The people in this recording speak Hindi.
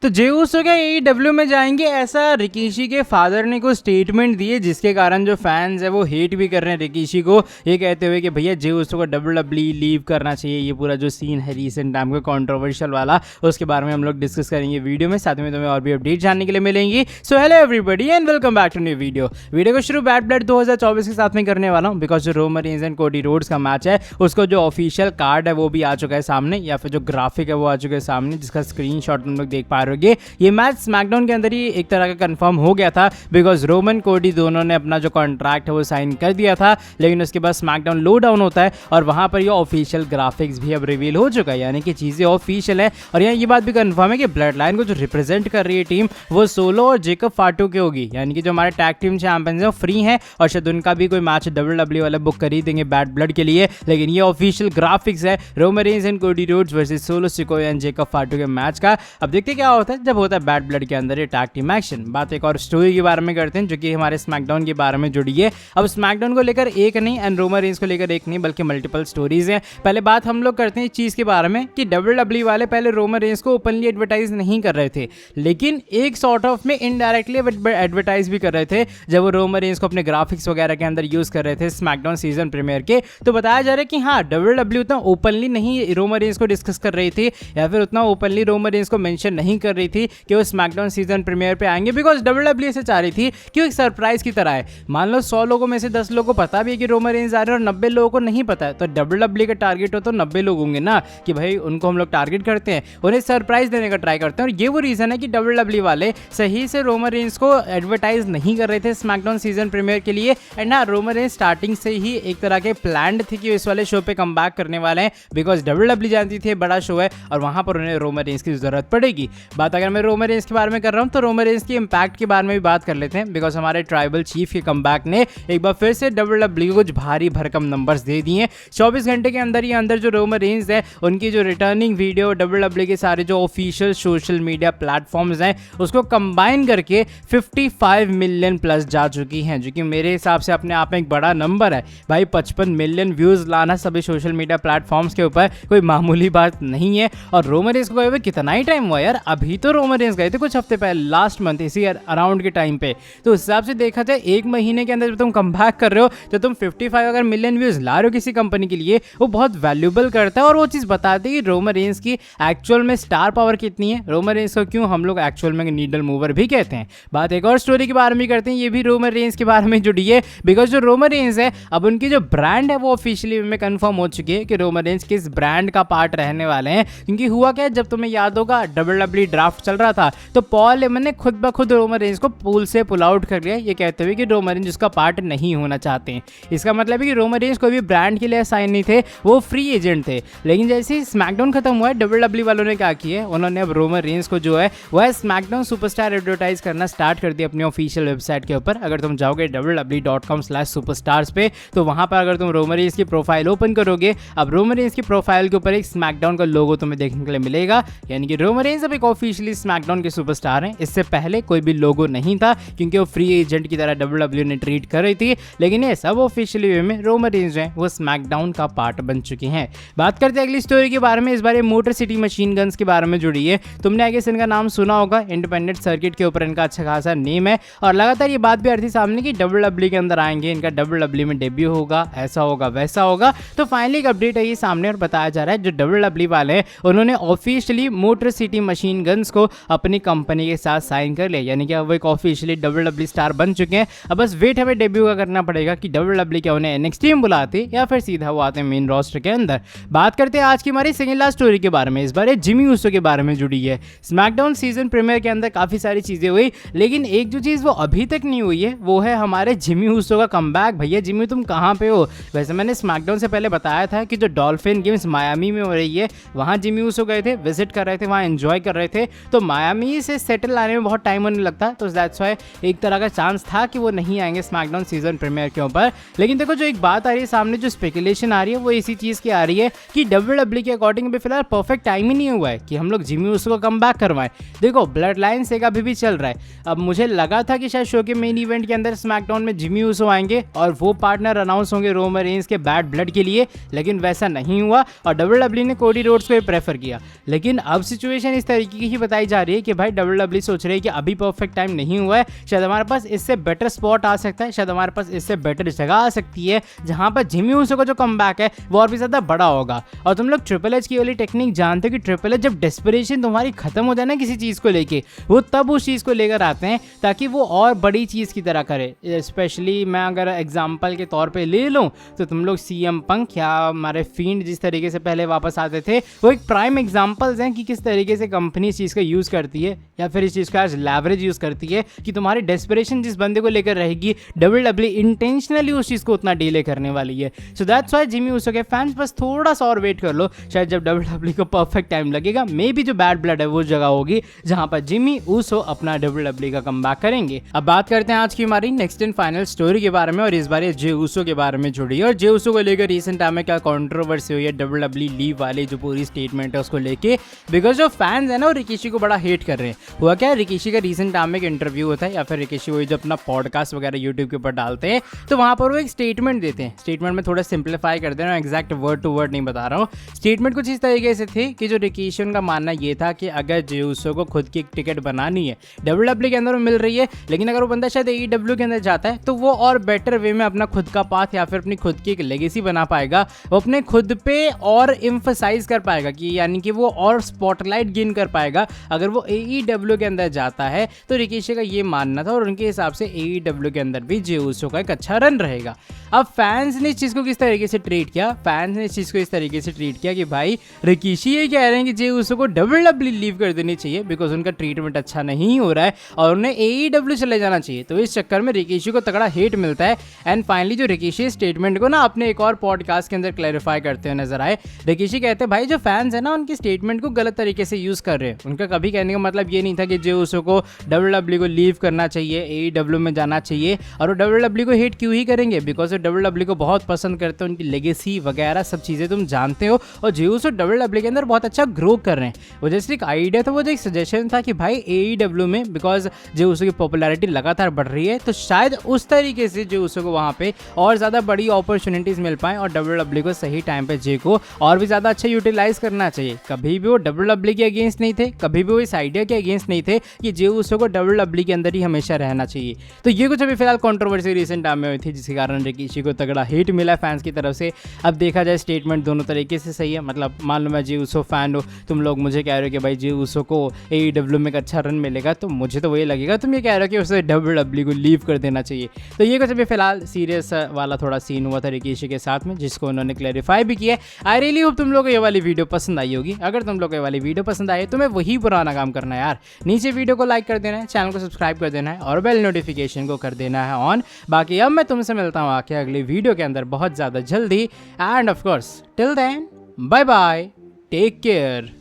तो जे उसो क्या AEW में जाएंगे, ऐसा रिकीशी के फादर ने कुछ स्टेटमेंट दिए जिसके कारण जो फैंस है वो हेट भी कर रहे हैं रिकीशी को, ये कहते हुए कि भैया जे उसो को WWE लीव करना चाहिए। ये पूरा जो सीन है रिसेंट टाइम का कंट्रोवर्शियल वाला, उसके बारे में हम लोग डिस्कस करेंगे वीडियो में। साथ में तुम्हें और भी अपडेट जानने के लिए मिलेंगी। So hello everybody and welcome back to new video को शुरू बैड ब्लड 2024 के साथ में करने वाला हूँ, बिकॉज जो Roman Reigns and Cody Rhodes का मैच है उसको जो ऑफिशियल कार्ड है वो भी आ चुका है सामने, या फिर जो ग्राफिक है वो आ चुका है सामने, जिसका स्क्रीनशॉट तुम लोग देख पा रहे होगे। ये मैच स्मैकडाउन के अंदर ही एक तरह का कंफर्म हो गया था, बिकॉज रोमन कोडी दोनों ने अपना जो कॉन्ट्रैक्ट है वो साइन कर दिया था, लेकिन उसके बाद स्मैकडाउन लो डाउन होता है और वहां पर ये ऑफिशियल ग्राफिक्स भी अब रिवील हो चुका है, यानी कि चीजें ऑफिशियल है। और यहाँ ये बात भी कंफर्म है कि ब्लड लाइन को जो रिप्रेजेंट कर रही है टीम वो सोलो और जेकब फाटू की होगी, यानी कि जो हमारे टैग टीम चैंपियंस है वो फ्री है और शायद उनका भी कोई मैच WWE वाले बुक कर ही देंगे बैड ब्लड के लिए। लेकिन ये ऑफिशियल ग्राफिक्स है Roman Reigns and Cody Rhodes versus solo sequoia and Jacob फाटू के मैच का। अब देखते क्या होता है जब होता है बैड ब्लड के अंदर ये टैग टीम एक्शन। बात एक और स्टोरी के बारे में करते हैं जो कि हमारे स्मैकडाउन के बारे में जुड़ी है। अब स्मैकडाउन को लेकर एक नहीं एंड रोमन रेंज को लेकर एक नहीं बल्कि मल्टीपल स्टोरीज हैं। पहले बात हम लोग करते हैं इस चीज के बारे में कि WWE वाले पहले रोमन रेंज को ओपनली एडवर्टाइज नहीं कर रहे थे, लेकिन एक सॉर्ट ऑफ में इनडायरेक्टली एडवर्टाइज भी कर रहे थे जब वो रोमन रेंज को अपने ग्राफिक्स वगैरह के अंदर यूज कर रहे थे स्मैकडाउन सीजन प्रीमियर के। तो बताया जा रहा है कि हाँ WWE उतना ओपनली नहीं रोमन रेंज को डिस्कस कर रही थी या फिर उतना ओपनली रोमन रेंज को मेंशन नहीं कर रही थी कि वो स्मैकडाउन सीजन प्रीमियर पे आएंगे, बिकॉज WWE से चाह रही थी कि वो एक सरप्राइज की तरह है। मान लो 100 लोगों में से 10 लोगों को पता भी है कि रोमन रेंज आ रहे हैं और 90 लोगों को नहीं पता है, तो WWE का टारगेट हो तो 90 लोग होंगे ना कि भाई उनको हम लोग टारगेट करते हैं, उन्हें सरप्राइज देने का ट्राई करते हैं। और ये वो रीजन है कि WWE वाले सही से रोमन रेंज को एडवर्टाइज नहीं कर रहे थे स्मैकडाउन सीजन प्रीमियर के लिए। एंड हाँ, रोमन रेंज स्टार्टिंग से ही एक तरह के प्लान्ड थी कि इस वाले शो पे कम बैक करने वाले हैं, बिकॉज WWE जानती थी बड़ा शो है और वहां पर उन्हें रोमन रेंज की जरूरत पड़ेगी। बात अगर मैं रोमन रेंज के बारे में कर रहा हूं तो रोमन रेंज की इंपैक्ट के बारे में भी बात कर लेते हैं, बिकॉज हमारे ट्राइबल चीफ के कमबैक ने एक बार फिर से WWE को कुछ भारी भरकम नंबर्स दे दिए। 24 घंटे के अंदर ही अंदर जो रोमन रेंज है उनकी जो रिटर्निंग वीडियो WWE के सारे जो ऑफिशियल सोशल मीडिया प्लेटफॉर्म्स हैं उसको कंबाइन करके 55 मिलियन प्लस जा चुकी हैं, जो कि मेरे हिसाब से अपने आप में एक बड़ा नंबर है भाई। 55 मिलियन व्यूज लाना सभी सोशल मीडिया प्लेटफॉर्म्स के ऊपर कोई मामूली बात नहीं है। और रोमन रेंज को गए हुए कितना ही टाइम हुआ यार, अभी तो रोमन रेंज गए थे कुछ हफ्ते पहले, लास्ट मंथ इसी अराउंड के टाइम पे। तो उस हिसाब से देखा जाए एक महीने के अंदर जब तुम कमबैक कर रहे हो तो तुम 55 अगर मिलियन व्यूज ला रहे हो किसी कंपनी के लिए, वो बहुत वैल्यूबल करता है और वो चीज़ बताती है कि रोमन रेंज की एक्चुअल में स्टार पावर कितनी है। रोमन रेंज को क्यों हम लोग एक्चुअल में नीडल मूवर भी कहते हैं। बात एक और स्टोरी के बारे में करते हैं, ये भी रोमन रेंज के बारे में जुड़ी है, बिकॉज जो रोमन रेंज है अब उनकी जो ब्रांड है वो ऑफिशियली में कंफर्म हो चुकी है कि रोमन रेंज किस ब्रांड का पार्ट रहने वाले हैं। क्योंकि हुआ क्या है, जब तुम्हें याद होगा WWE ड्राफ्ट चल रहा था तो पॉल हेमन ने खुद ब खुद रोमन रेंज को पूल से पुल आउट कर लिया, ये कहते हुए कि रोमन रेंज उसका पार्ट नहीं होना चाहते हैं। इसका मतलब है कि रोमन रेंज कोई भी ब्रांड के लिए साइन नहीं थे, वो फ्री एजेंट थे। लेकिन जैसे ही स्मैकडाउन खत्म हुआ है WWE वालों ने क्या किया है, उन्होंने अब रोमन रेंज को जो है वह स्मैकडाउन सुपरस्टार एडवर्टाइज करना स्टार्ट कर दिया अपनी ऑफिशियल वेबसाइट के ऊपर। अगर तुम जाओगे www.com/superstars पे तो वहां पर अगर तुम रोमन रेंज की प्रोफाइल ओपन करोगे, अब रोमन रेंज की प्रोफाइल के ऊपर एक स्मैकडाउन का लोगो तुम्हें देखने के लिए मिलेगा, यानी कि रोमन रेंज अब एक ऑफिशियली स्मैकडाउन के सुपरस्टार हैं। इससे पहले कोई भी लोगो नहीं था क्योंकि वो फ्री एजेंट की तरह WWE ने ट्रीट कर रही थी, लेकिन ये सब ऑफिशियली वे में रोमन रेंज है वो स्मैकडाउन का पार्ट बन चुके हैं। बात करते हैं अगली स्टोरी के बारे में, इस बार मोटर सिटी मशीन गन्स के बारे में जुड़ी है। तुमने आगे से इनका नाम सुना होगा, इंडिपेंडेंट सर्किट के ऊपर इनका अच्छा खासा नेम है और लगातार ये बात भी आ रही थी सामने कि WWE के अंदर आएंगे, इनका WWE में डेब्यू होगा, ऐसा होगा वैसा होगा। तो फाइनली एक अपडेट है ये सामने और बताया जा रहा है जो WWE वाले हैं उन्होंने officially motor city machine guns को अपनी कंपनी के साथ साइन कर लिया, यानी कि अब वो एक ऑफिशियली WWE स्टार बन चुके हैं। अब बस वेट हमें डेब्यू का करना पड़ेगा कि WWE क्या उन्हें NXT में बुलाते या फिर सीधा वो आते हैं मेन रोस्टर के अंदर। बात करते हैं आज की हमारी सेकंड लास्ट स्टोरी के बारे में, इस बार जिमी ऊसो के बारे में जुड़ी है। स्मैकडाउन सीजन प्रीमियर के अंदर काफी सारी चीजें हुई, लेकिन एक जो चीज वो अभी तक नहीं हुई है वो है हमारे जिमी ऊसो का कमबैक। भैया जिमी तुम कहाँ पे हो? वैसे मैंने स्मैकडाउन से पहले बताया था कि जो डॉल्फिन गेम्स मायामी में हो रही है वहाँ जिमी ऊसो गए थे, विजिट कर रहे थे, वहाँ एंजॉय कर रहे थे। तो मायामी से सेटल आने में बहुत टाइम होने लगता है, तो दैट्स व्हाई एक तरह का चांस था कि वो नहीं आएंगे स्मैकडाउन सीजन प्रीमियर के ऊपर। लेकिन देखो जो एक बात आ रही है सामने, जो स्पेकुलेशन आ रही है वो इसी चीज की आ रही है कि WWE के अकॉर्डिंग अभी फिलहाल परफेक्ट टाइम ही नहीं हुआ है कि हम लोग जिमी ऊसो को कम बैक करवाएं। देखो ब्लड लाइन से अभी भी चल रहा है। अब मुझे लगा था कि शायद शो के मेन इवेंट के अंदर स्मैकडाउन में जिमी ऊसो आएंगे और वो पार्टनर अनाउंस होंगे रोमन रेंज के बैड ब्लड के लिए, लेकिन वैसा नहीं हुआ और WWE ने कोडी रोड्स को प्रेफर किया। लेकिन अब सिचुएशन इस तरीके की ही बताई जा रही है कि भाई WWE सोच रही है कि अभी परफेक्ट टाइम नहीं हुआ है, शायद हमारे पास इससे बेटर स्पॉट आ सकता है, शायद हमारे पास इससे बेटर जगह आ सकती है जहां पर जिमी ऊसो का जो कमबैक है वो और भी ज्यादा बड़ा होगा। और तुम लोग ट्रिपल एच की वाली टेक्निक जानते हो कि ट्रिपल एच जब डेस्परेशन तुम्हारी खत्म हो जाए ना किसी चीज को लेके, वो तब उस चीज को लेकर आते हैं ताकि वो और बड़ी चीज की तरह करे। स्पेशली मैं अगर एग्जाम्पल के तौर पर ले लूँ तो तुम लोग CM पंक या हमारे फील्ड जिस तरीके से पहले वापस आते थे, वो एक प्राइम एग्जांपल्स हैं कि किस तरीके से कंपनी इस चीज़ का यूज़ करती है या फिर इस चीज़ का एज लेवरेज यूज़ करती है कि तुम्हारी डेस्परेशन जिस बंदे को लेकर रहेगी, WWE इंटेंशनली उस चीज़ को उतना डिले करने वाली है। So that's why Jimmy Uso के फैंस बस थोड़ा सा और वेट कर लो, शायद जब WWE को परफेक्ट टाइम लगेगा, मे बी जो बैड ब्लड है वो जगह होगी जहां पर जिमी ऊसो अपना WWE का कमबैक करेंगे। अब बात करते हैं आज की हमारी नेक्स्ट एंड फाइनल स्टोरी के बारे में, और इस बार ये जे ऊसो के बारे में जुड़ी है। और जे ऊसो को लेकर रिसेंट टाइम में क्या कंट्रोवर्सी हुई है WWE लीव वाली जो पूरी स्टेटमेंट है उसको लेके, बिकॉज जो फैंस है ना वो रिकीशी को बड़ा हेट कर रहे हैं। हुआ क्या, रिकीशी का रिसेंट टाइम में एक इंटरव्यू होता है या फिर रिकीशी वही जो अपना पॉडकास्ट वगैरह यूट्यूब के ऊपर डालते हैं, तो वहां पर वो एक स्टेटमेंट देते हैं। स्टेटमेंट में थोड़ा सिंप्लीफाई कर दे रहा हूँ, एग्जैक्ट वर्ड टू वर्ड नहीं बता रहा हूँ। स्टेटमेंट कुछ इस तरीके से थी कि जो रिकीशी उनका मानना ये था कि अगर जे ऊसो को खुद की एक टिकट बनानी है, WWE के अंदर मिल रही है, लेकिन अगर वो बंदा शायद AEW के अंदर जाता है तो वो और बेटर वे में अपना खुद का पाथ या फिर अपनी खुद की एक लेगेसी बना पाएगा, वो अपने खुद पे और एम्फसाइज कर पाएगा कि यानी कि वो और स्पॉटलाइट गेन कर पाएगा अगर वो AEW के अंदर जाता है। तो रिकीशी का ये मानना था और उनके हिसाब से AEW के अंदर भी जे ऊसो का एक अच्छा रन रहेगा। अब फैंस ने इस चीज़ को किस तरीके से ट्रीट किया, फैंस ने इस चीज़ को इस तरीके से ट्रीट किया कि भाई रिकीशी ये कह रहे हैं कि जे ऊसो को WWE लीव कर देनी चाहिए बिकॉज उनका ट्रीटमेंट अच्छा नहीं हो रहा है और उन्हें AEW चले जाना चाहिए। तो इस चक्कर में रिकीशी को तगड़ा हेट मिलता है। एंड फाइनली जो रिकीशी स्टेटमेंट को ना अपने एक और पॉडकास्ट के अंदर क्लैरिफाई करते हुए नजर आए। रिकीशी कहते हैं भाई जो फैंस है ना उनकी स्टेटमेंट को गलत तरीके से यूज कर रहे हैं। उनका कभी कहने का मतलब ये नहीं था कि जे ऊसो को WWE को लीव करना चाहिए, AEW में जाना चाहिए। और वो WWE को हेट क्यों ही करेंगे, बिकॉज वो WWE को बहुत पसंद करते हैं, उनकी लेगेसी वगैरह सब चीज़ें तुम जानते हो। और जे ऊसो WWE के अंदर बहुत अच्छा ग्रो कर रहे हैं। वो जैसे एक आइडिया था, वो जो एक सजेशन था कि भाई AEW में बिकॉज जे ऊसो की पॉपुलैरिटी लगातार बढ़ रही है तो शायद उस तरीके से जे ऊसो को वहाँ पे और ज़्यादा बड़ी अपॉर्चुनिटीज़ मिल पाएँ और WWE को सही टाइम पे जे को और भी ज़्यादा अच्छा यूटिलाइज करना चाहिए। कभी भी वो WWE के अगेंस्ट नहीं थे, कभी भी वो इस आइडिया के अगेंस्ट नहीं थे कि जे ऊसो को WWE के अंदर ही हमेशा रहना चाहिए। तो ये कुछ अभी फिलहाल कंट्रोवर्सी रिसेंट टाइम में हुई थी जिसके कारण रिकीशी को तगड़ा हेट मिला फैंस की तरफ से। अब देखा जाए स्टेटमेंट दोनों तरीके से सही है, मतलब मान लो मैं जे ऊसो फैन हो, तुम लोग मुझे कह रहे हो कि भाई जे ऊसो को AEW में एक अच्छा रन मिलेगा, तो मुझे तो वही लगेगा तुम ये कह रहे हो कि उसे WWE को लीव कर देना चाहिए। तो ये कुछ अभी फिलहाल सीरियस वाला थोड़ा सीन हुआ था रिकीशी के साथ में जिसको उन्होंने क्लैरिफाई भी किया। आई रियली होप तुम लोग को ये वाली वीडियो पसंद आई होगी। अगर तुम लोग को ये वाली वीडियो पसंद आई तो मैं वही पुराना काम करना है यार, नीचे वीडियो को लाइक कर देना है, चैनल को सब्सक्राइब कर देना है और बेल नोटिफिकेशन को कर देना है ऑन। बाकी अब मैं तुमसे मिलता हूँ आके अगली वीडियो के अंदर बहुत ज़्यादा जल्दी। And of course till then bye bye, take care.